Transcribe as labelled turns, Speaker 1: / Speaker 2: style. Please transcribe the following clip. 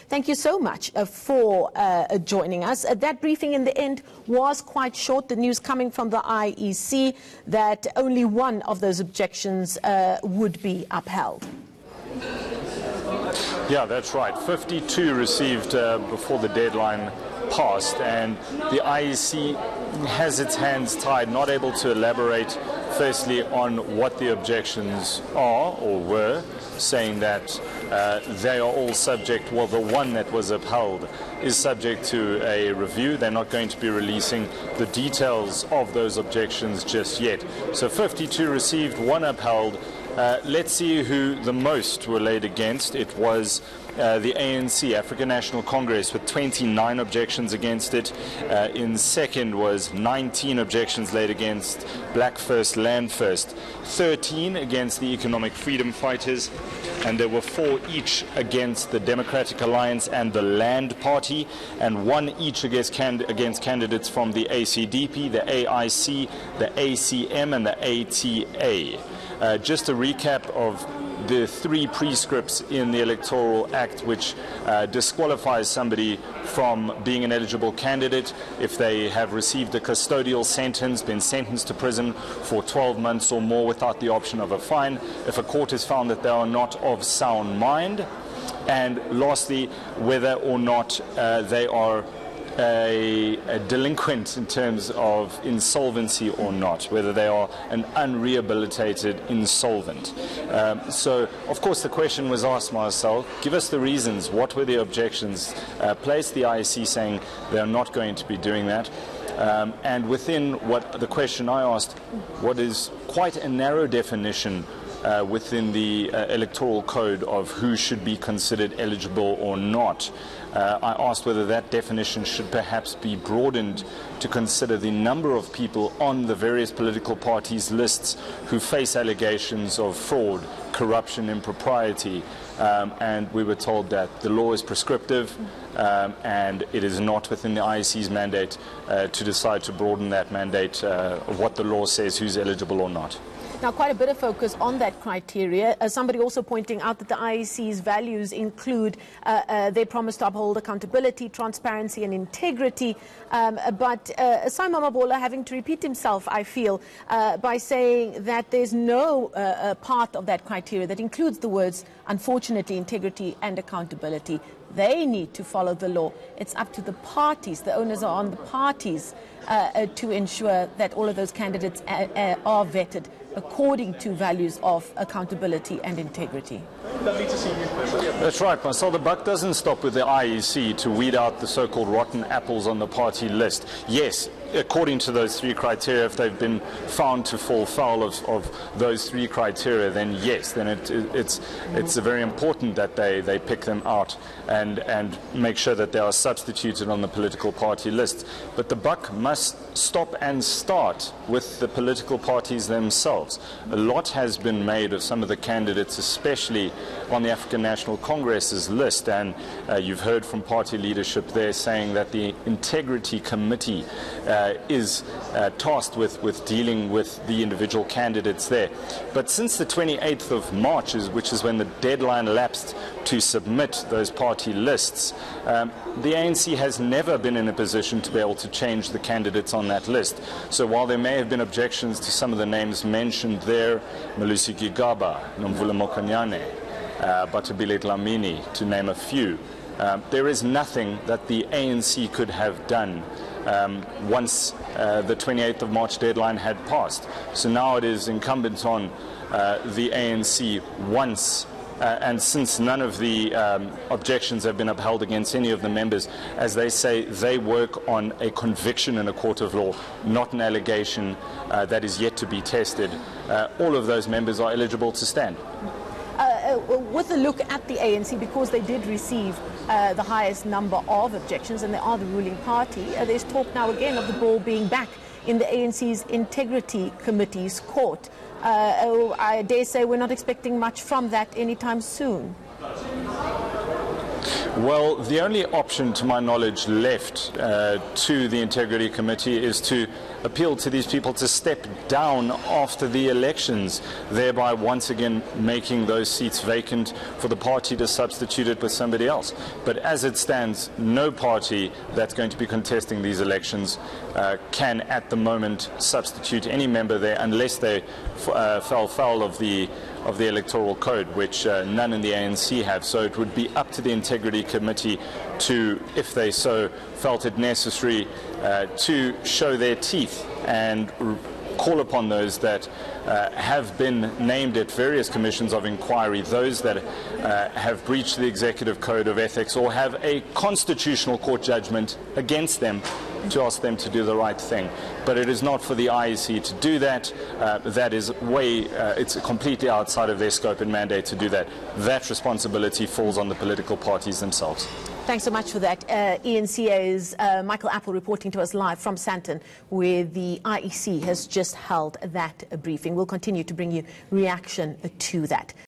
Speaker 1: thank you so much for joining us. That briefing in the end was quite short. The news coming from the IEC that only one of those objections would be upheld.
Speaker 2: Yeah, that's right. 52 received before the deadline passed, and the IEC has its hands tied, not able to elaborate firstly on what the objections are or were, saying that they are all subject, well, the one that was upheld is subject to a review. They're not going to be releasing the details of those objections just yet. So 52 received, one upheld. Let's see who the most were laid against. It was the ANC, African National Congress, with 29 objections against it. In second was 19 objections laid against Black First, Land First, 13 against the Economic Freedom Fighters, and there were 4 each against the Democratic Alliance and the Land Party, and 1 each against candidates from the ACDP, the AIC, the ACM, and the ATA. Just a recap of the 3 prescripts in the Electoral Act which disqualifies somebody from being an eligible candidate if they have received a custodial sentence, been sentenced to prison for 12 months or more without the option of a fine, if a court has found that they are not of sound mind, and lastly, whether or not they are a delinquent in terms of insolvency or not, whether they are an unrehabilitated insolvent. So, of course, the question was asked, Marcel, give us the reasons. What were the objections? Placed the IEC saying they are not going to be doing that. And within what the question I asked, what is quite a narrow definition within the electoral code of who should be considered eligible or not. I asked whether that definition should perhaps be broadened to consider the number of people on the various political parties' lists who face allegations of fraud, corruption, impropriety, and we were told that the law is prescriptive and it is not within the IEC's mandate to decide to broaden that mandate of what the law says who's eligible or not.
Speaker 1: Now, quite a bit of focus on that criteria. Somebody also pointing out that the IEC's values include their promise to uphold accountability, transparency and integrity. But Simon Mabola having to repeat himself, I feel, by saying that there's no part of that criteria that includes the words, unfortunately, integrity and accountability. They need to follow the law. It's up to the parties. The owners are on the parties to ensure that all of those candidates are vetted according to values of accountability and integrity.
Speaker 2: That's right, Marcel. The buck doesn't stop with the IEC to weed out the so-called rotten apples on the party list. Yes, according to those 3 criteria, if they've been found to fall foul of those 3 criteria, then yes, then it's very important that they pick them out and make sure that they are substituted on the political party list. But the buck must stop and start with the political parties themselves. A lot has been made of some of the candidates, especially on the African National Congress's list, and you've heard from party leadership there saying that the Integrity Committee is tasked with dealing with the individual candidates there. But since the 28th of March, which is when the deadline lapsed to submit those party lists, the ANC has never been in a position to be able to change the candidates on that list. So while there may have been objections to some of the names mentioned there, Malusi Gigaba, Nomvula Mokonyane, Batabile Dlamini, to name a few, there is nothing that the ANC could have done once the 28th of March deadline had passed. So now it is incumbent on the ANC once and since none of the objections have been upheld against any of the members, as they say, they work on a conviction in a court of law, not an allegation that is yet to be tested. All of those members are eligible to stand.
Speaker 1: With a look at the ANC, because they did receive the highest number of objections and they are the ruling party, there's talk now again of the ball being back in the ANC's Integrity Committee's court. I dare say we're not expecting much from that anytime soon.
Speaker 2: Well, the only option, to my knowledge, left to the Integrity Committee is to appeal to these people to step down after the elections, thereby once again making those seats vacant for the party to substitute it with somebody else. But as it stands, no party that's going to be contesting these elections can at the moment substitute any member there unless they fell foul of the Electoral Code, which none in the ANC have. So it would be up to the Integrity Committee to, if they so felt it necessary, to show their teeth and call upon those that have been named at various commissions of inquiry, those that have breached the Executive Code of Ethics or have a constitutional court judgment against them, to ask them to do the right thing. But it is not for the IEC to do that. That is it's completely outside of their scope and mandate to do that. That responsibility falls on the political parties themselves.
Speaker 1: Thanks so much for that. ENCA's Michael Appel reporting to us live from Sandton, where the IEC has just held that briefing. We'll continue to bring you reaction to that.